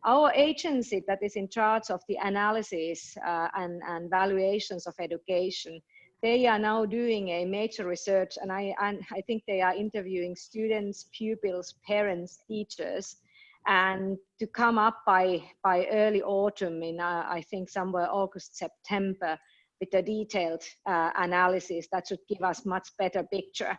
Our agency that is in charge of the analysis and valuations of education, they are now doing a major research, and I think they are interviewing students, pupils, parents, teachers, and to come up by early autumn in I think somewhere August, September, with a detailed analysis that should give us much better picture.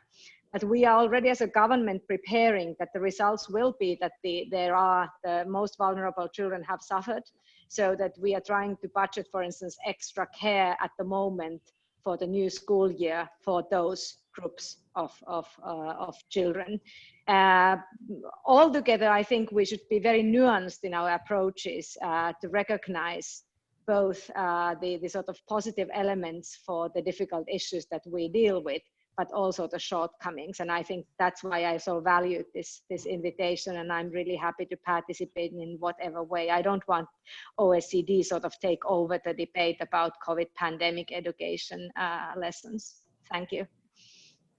But we are already as a government preparing that the results will be that the most vulnerable children have suffered, so that we are trying to budget, for instance, extra care at the moment for the new school year for those groups of children. Altogether, I think we should be very nuanced in our approaches to recognize both the sort of positive elements for the difficult issues that we deal with, but also the shortcomings. And I think that's why I so valued this invitation, and I'm really happy to participate in whatever way. I don't want OECD sort of take over the debate about COVID pandemic education lessons. Thank you.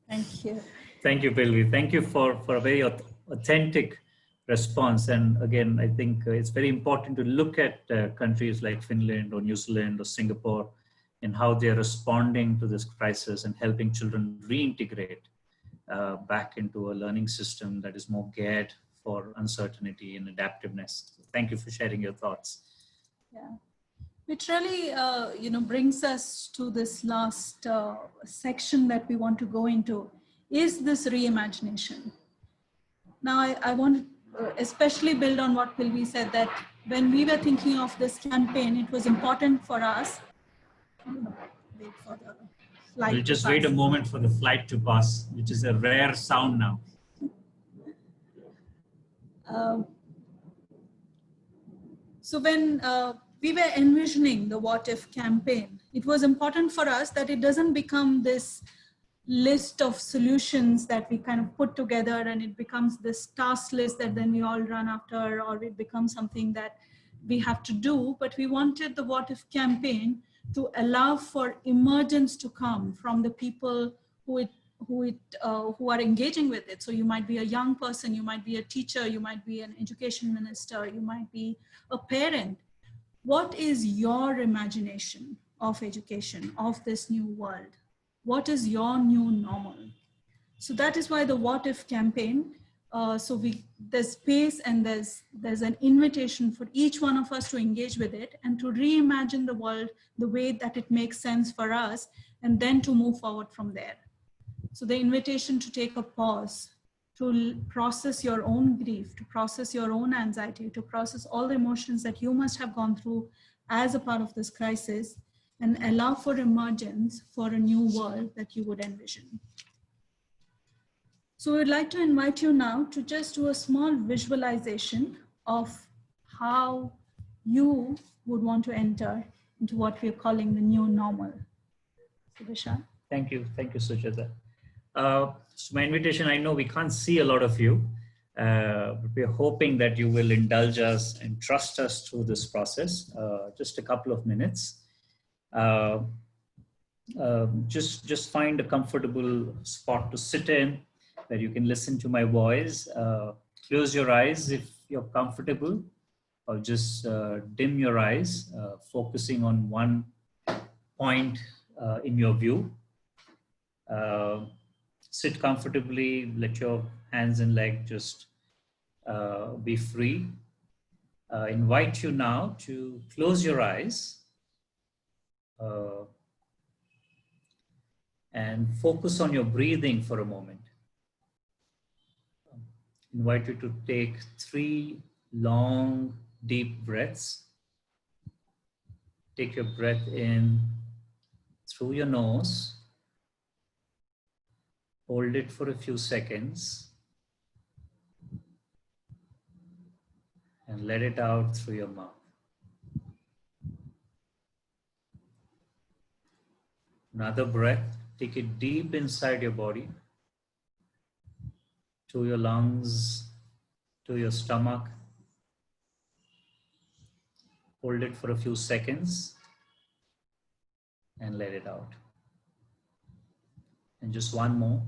Thank you. Thank you, Pilvi. Thank you for a very authentic response. And again, I think it's very important to look at countries like Finland or New Zealand or Singapore and how they're responding to this crisis and helping children reintegrate back into a learning system that is more geared for uncertainty and adaptiveness. So thank you for sharing your thoughts. Yeah, which really brings us to this last section that we want to go into, is this reimagination. Now I want to especially build on what Pilvi said, that when we were thinking of this campaign, it was important for us. Wait for the flight. We'll just wait a moment for the flight to pass, which is a rare sound now. So when we were envisioning the What If campaign, it was important for us that it doesn't become this list of solutions that we kind of put together and it becomes this task list that then we all run after, or it becomes something that we have to do. But we wanted the What If campaign to allow for emergence to come from the people who are engaging with it. So you might be a young person, you might be a teacher, you might be an education minister, you might be a parent. What is your imagination of education, of this new world? What is your new normal? So that is why the What If campaign. There's space and there's an invitation for each one of us to engage with it and to reimagine the world the way that it makes sense for us, and then to move forward from there. So the invitation to take a pause, to process your own grief, to process your own anxiety, to process all the emotions that you must have gone through as a part of this crisis, and allow for emergence for a new world that you would envision. So we'd like to invite you now to just do a small visualization of how you would want to enter into what we're calling the new normal. So Vishal. Thank you, Sujata. So my invitation, I know we can't see a lot of you, but we're hoping that you will indulge us and trust us through this process. Just a couple of minutes. Just find a comfortable spot to sit in, where you can listen to my voice. Close your eyes if you're comfortable, or just dim your eyes, focusing on one point in your view. Sit comfortably, let your hands and legs just be free. Invite you now to close your eyes and focus on your breathing for a moment. Invite you to take 3 long, deep breaths. Take your breath in through your nose. Hold it for a few seconds. And let it out through your mouth. Another breath. Take it deep inside your body, to your lungs, to your stomach. Hold it for a few seconds and let it out. And just one more.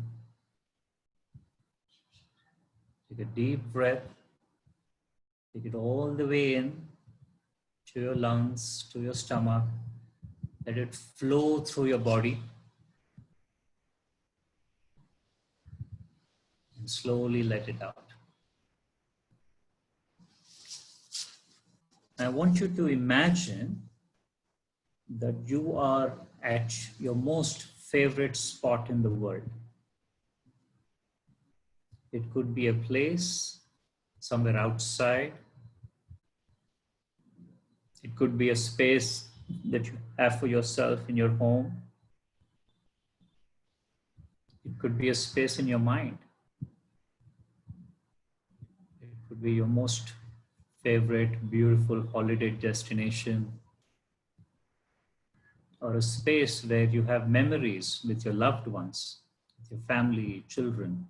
Take a deep breath. Take it all the way in to your lungs, to your stomach. Let it flow through your body. And slowly let it out. I want you to imagine that you are at your most favorite spot in the world. It could be a place somewhere outside. It could be a space that you have for yourself in your home. It could be a space in your mind. It could be your most favorite, beautiful holiday destination, or a space where you have memories with your loved ones, with your family, children.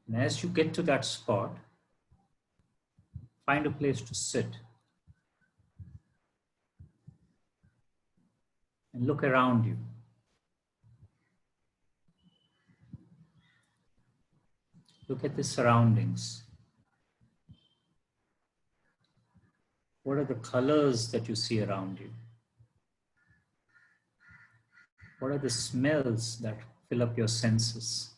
And as you get to that spot, find a place to sit and look around you. Look at the surroundings. What are the colors that you see around you? What are the smells that fill up your senses?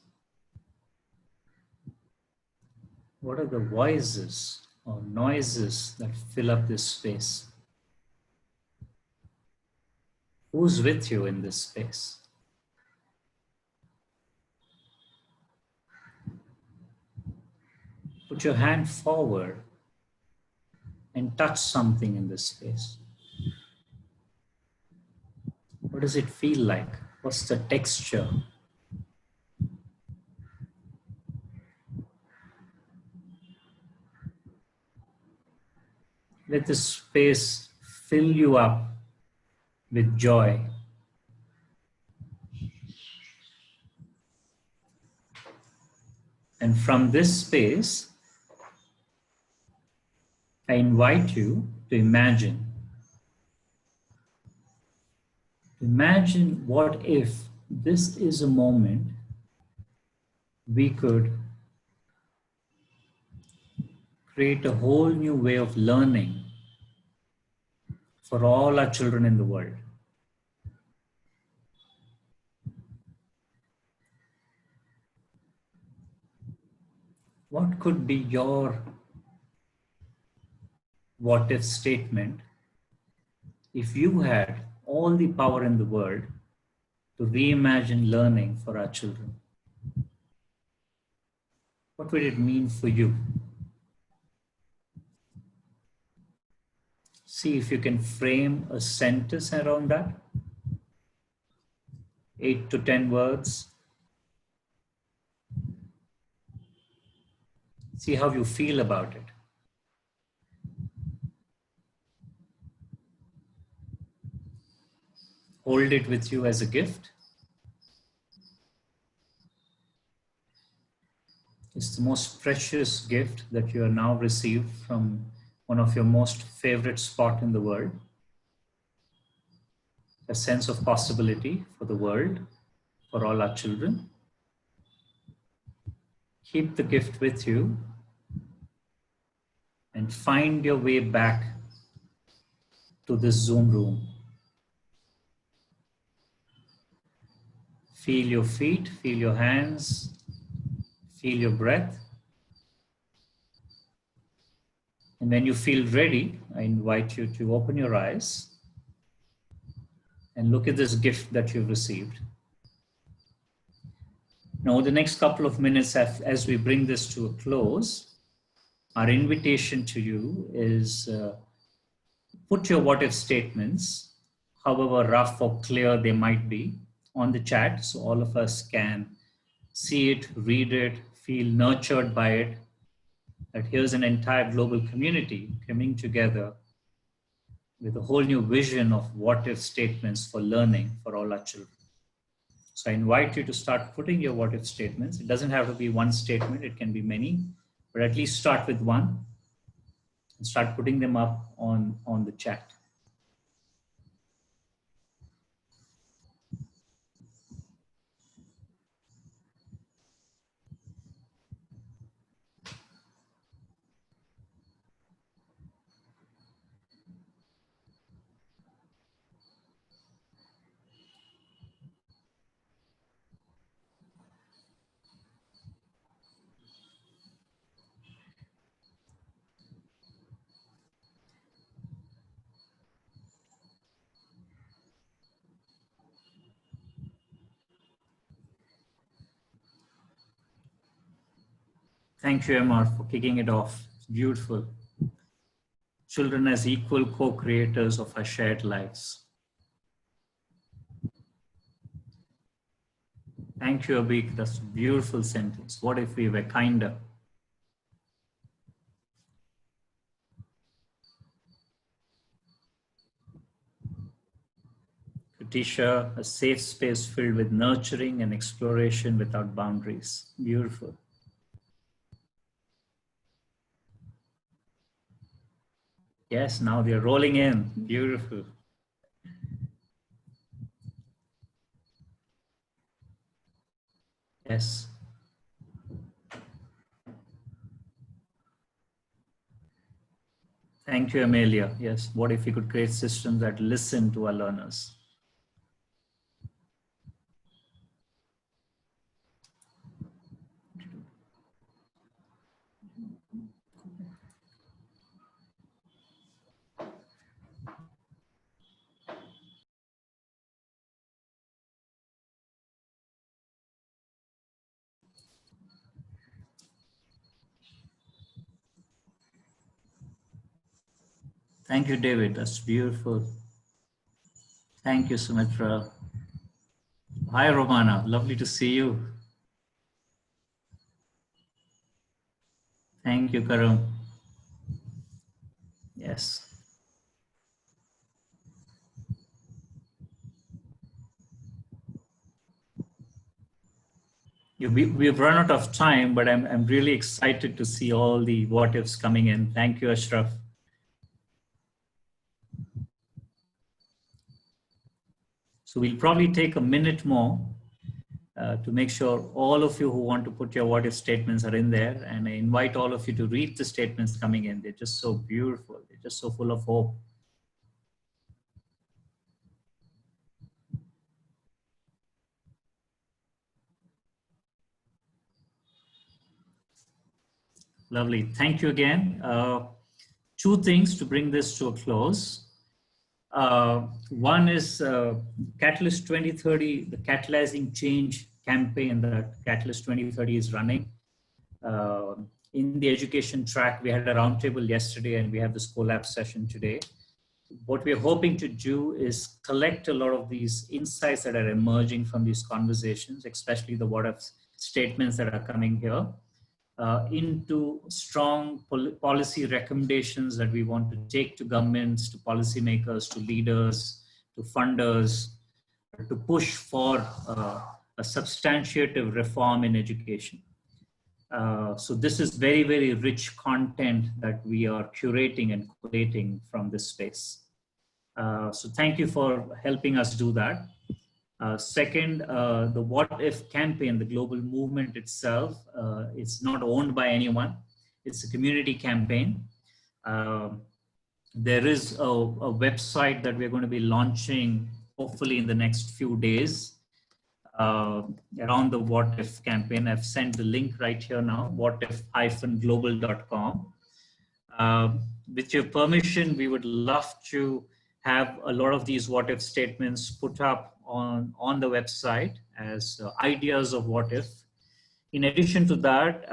What are the voices or noises that fill up this space? Who's with you in this space? Put your hand forward and touch something in this space. What does it feel like? What's the texture? Let this space fill you up with joy. And from this space, I invite you to imagine. Imagine what if this is a moment we could create a whole new way of learning for all our children in the world. What could be your what if statement if you had all the power in the world to reimagine learning for our children? What would it mean for you? See if you can frame a sentence around that. 8 to 10 words. See how you feel about it. Hold it with you as a gift. It's the most precious gift that you have now received from one of your most favorite spot in the world. A sense of possibility for the world, for all our children. Keep the gift with you and find your way back to this Zoom room. Feel your feet, feel your hands, feel your breath. And when you feel ready, I invite you to open your eyes and look at this gift that you've received. Now, the next couple of minutes, as we bring this to a close, our invitation to you is put your what if statements, however rough or clear they might be, on the chat so all of us can see it, read it, feel nurtured by it. That here's an entire global community coming together with a whole new vision of what if statements for learning for all our children. So I invite you to start putting your what if statements. It doesn't have to be one statement, it can be many, but at least start with one and start putting them up on the chat. Thank you, Emer, for kicking it off. It's beautiful. Children as equal co-creators of our shared lives. Thank you, Abik. That's a beautiful sentence. What if we were kinder? Katisha, a safe space filled with nurturing and exploration without boundaries. Beautiful. Yes, now they're rolling in. Beautiful. Yes. Thank you, Amelia. Yes, what if we could create systems that listen to our learners? Thank you, David. That's beautiful. Thank you, Sumitra. Hi, Romana. Lovely to see you. Thank you, Karam. Yes. We've run out of time, but I'm really excited to see all the what ifs coming in. Thank you, Ashraf. So we'll probably take a minute more to make sure all of you who want to put your what if statements are in there. And I invite all of you to read the statements coming in. They're just so beautiful. They're just so full of hope. Lovely. Thank you again. Two things to bring this to a close. One is Catalyst 2030, the Catalyzing Change campaign that Catalyst 2030 is running. In the education track, we had a roundtable yesterday and we have this collab session today. What we're hoping to do is collect a lot of these insights that are emerging from these conversations, especially the what if statements that are coming here, into strong policy recommendations that we want to take to governments, to policymakers, to leaders, to funders, to push for a substantiative reform in education. So this is very, very rich content that we are curating and collating from this space. So thank you for helping us do that. Second, the What If campaign, the global movement itself, it's not owned by anyone. It's a community campaign. there is a website that we're going to be launching hopefully in the next few days around the What If campaign. I've sent the link right here now, whatif-global.com. With your permission, we would love to have a lot of these what if statements put up on the website as ideas of what if. In addition to that,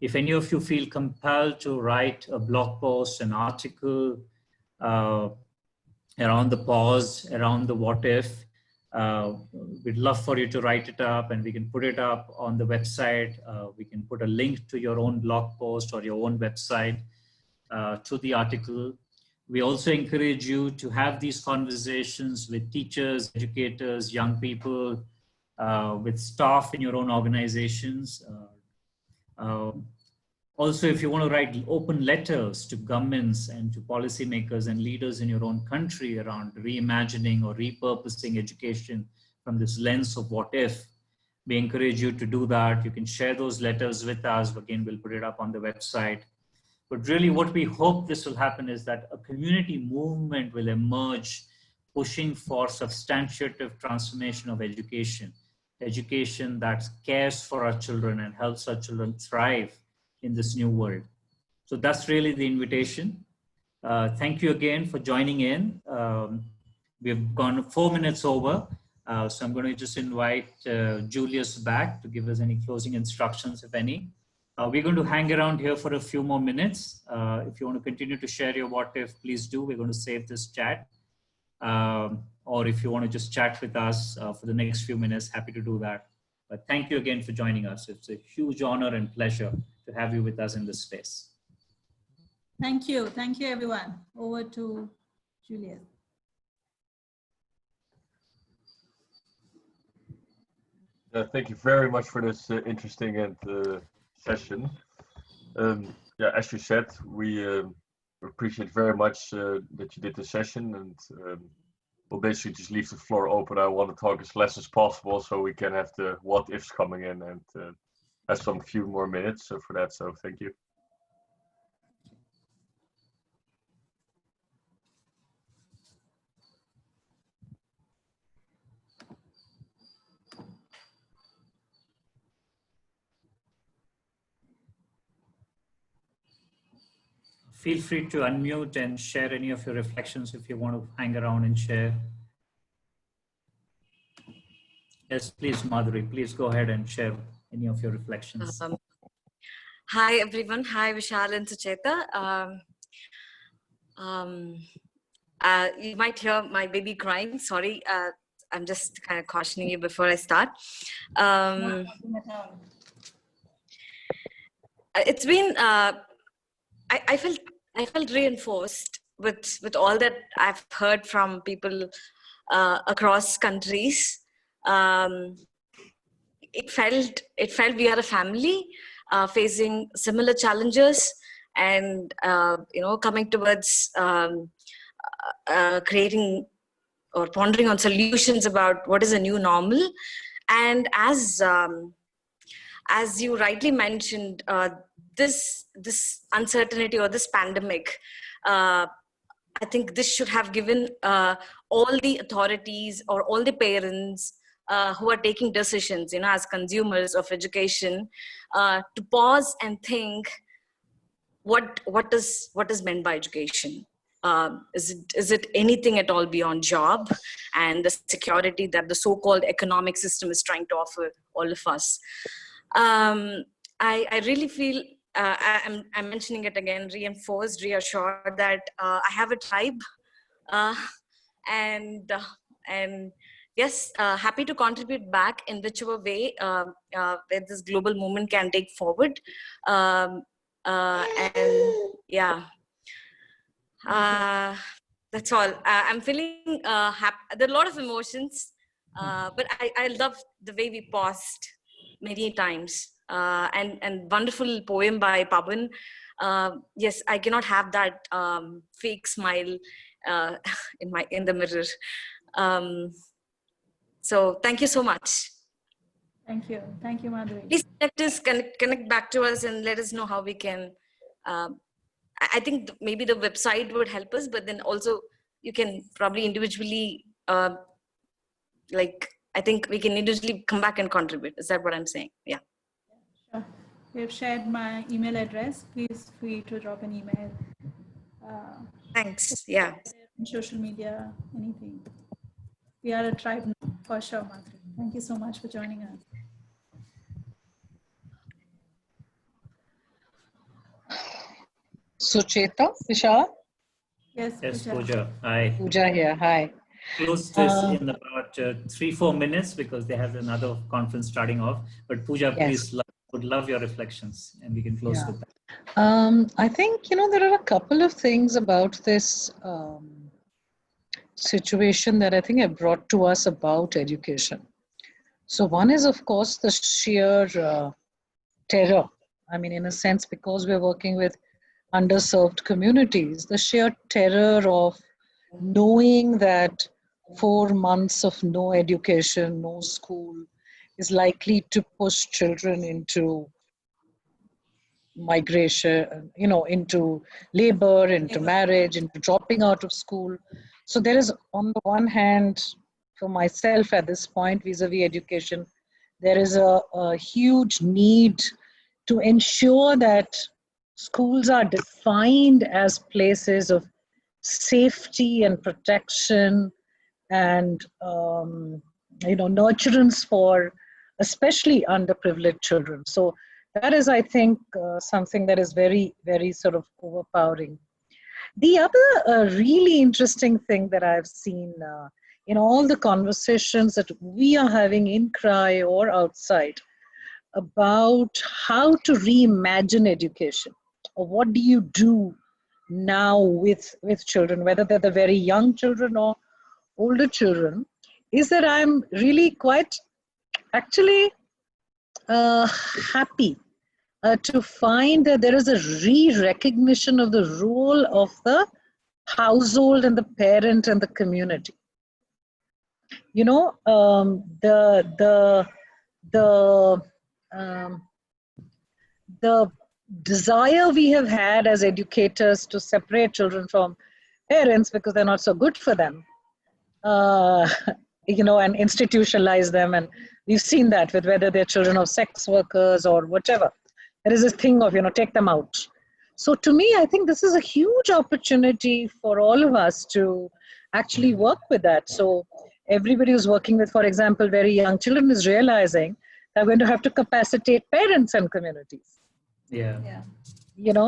if any of you feel compelled to write a blog post, an article around the pause, around the what if, we'd love for you to write it up and we can put it up on the website. We can put a link to your own blog post or your own website to the article. We also encourage you to have these conversations with teachers, educators, young people, with staff in your own organizations. Also, if you want to write open letters to governments and to policymakers and leaders in your own country around reimagining or repurposing education from this lens of what if, we encourage you to do that. You can share those letters with us. Again, we'll put it up on the website. But really what we hope this will happen is that a community movement will emerge pushing for substantiative transformation of education, education that cares for our children and helps our children thrive in this new world. So that's really the invitation. Thank you again for joining in. We've gone 4 minutes over. So I'm going to just invite Julius back to give us any closing instructions, if any. We're going to hang around here for a few more minutes. If you want to continue to share your what if, please do. We're going to save this chat. Or if you want to just chat with us for the next few minutes, happy to do that. But thank you again for joining us. It's a huge honor and pleasure to have you with us in this space. Thank you. Thank you, everyone. Over to Julius. Thank you very much for this interesting and session. Yeah, as you said, we appreciate very much that you did this session, and we'll basically just leave the floor open. I want to talk as less as possible so we can have the what ifs coming in and have some few more minutes for that. So thank you. Feel free to unmute and share any of your reflections if you want to hang around and share. Yes, please, Madhuri, please go ahead and share any of your reflections. Hi, everyone. Hi, Vishal and Sucheta. You might hear my baby crying. Sorry, I'm just kind of cautioning you before I start. It's been, I felt reinforced with all that I've heard from people across countries. It felt we are a family facing similar challenges, and coming towards creating or pondering on solutions about what is a new normal. And as you rightly mentioned, this uncertainty or this pandemic, I think this should have given all the authorities or all the parents who are taking decisions, as consumers of education, to pause and think, what is meant by education? Is it anything at all beyond job and the security that the so-called economic system is trying to offer all of us? I really feel, I'm mentioning it again, reinforced, reassured that I have a tribe, and yes, happy to contribute back in whichever way where this global movement can take forward. And yeah, that's all. I'm feeling happy. There are a lot of emotions, but I love the way we paused many times. And wonderful poem by Pawan. Yes, I cannot have that fake smile in the mirror. So thank you so much. Thank you, Madhuri. Please connect back to us and let us know how we can I think maybe the website would help us, but then also you can probably individually, I think we can individually come back and contribute. Is that what I'm saying? Yeah. Sure. We've shared my email address. Please free to drop an email. Thanks. Yeah. Social media, anything. We are a tribe now, for sure, Madhuri. Thank you so much for joining us. Sucheta, Vishal? Yes, Puja. Hi. Puja here. Hi. Close this in about 3-4 minutes because they have another conference starting off. But Puja, Yes. please, would love your reflections, and we can close with that. I think, there are a couple of things about this situation that I think have brought to us about education. So one is, of course, the sheer terror. I mean, in a sense, because we're working with underserved communities, the sheer terror of knowing that 4 months of no education, no school is likely to push children into migration, into labor, into marriage, into dropping out of school. So there is, on the one hand, for myself at this point, vis-a-vis education, there is a huge need to ensure that schools are defined as places of safety and protection and nurturance for especially underprivileged children. So that is, I think, something that is very, very sort of overpowering. The other really interesting thing that I've seen in all the conversations that we are having in CRY or outside about how to reimagine education, or what do you do now with children, whether they're the very young children or older children, is that I'm really quite actually happy to find that there is a re-recognition of the role of the household and the parent and the community. The desire we have had as educators to separate children from parents because they're not so good for them, and institutionalize them. And we've seen that with whether they're children of sex workers or whatever. There is this thing of, take them out. So to me, I think this is a huge opportunity for all of us to actually work with that. So everybody who's working with, for example, very young children is realizing they're going to have to capacitate parents and communities. Yeah.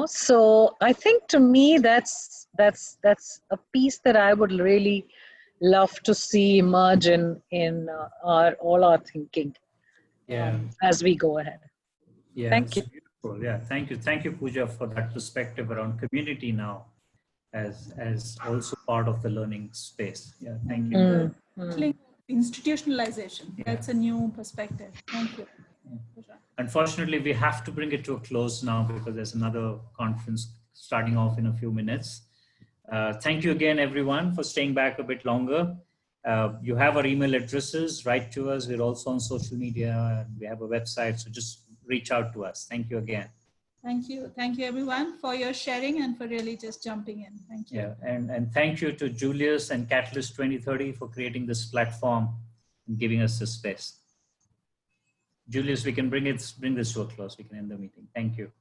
So I think to me, that's a piece that I would really love to see emerge in all our thinking as we go ahead. Yeah, thank you. Beautiful. Yeah, thank you, Puja, for that perspective around community now, as also part of the learning space. Yeah, thank you. Institutionalization. Yeah. That's a new perspective. Thank you. Unfortunately, we have to bring it to a close now because there's another conference starting off in a few minutes. Thank you again, everyone, for staying back a bit longer. You have our email addresses. Write to us. We're also on social media, and we have a website. So just reach out to us. Thank you again. Thank you. Thank you, everyone, for your sharing and for really just jumping in. Thank you. Yeah, and thank you to Julius and Catalyst 2030 for creating this platform and giving us this space. Julius, we can bring this to a close. We can end the meeting. Thank you.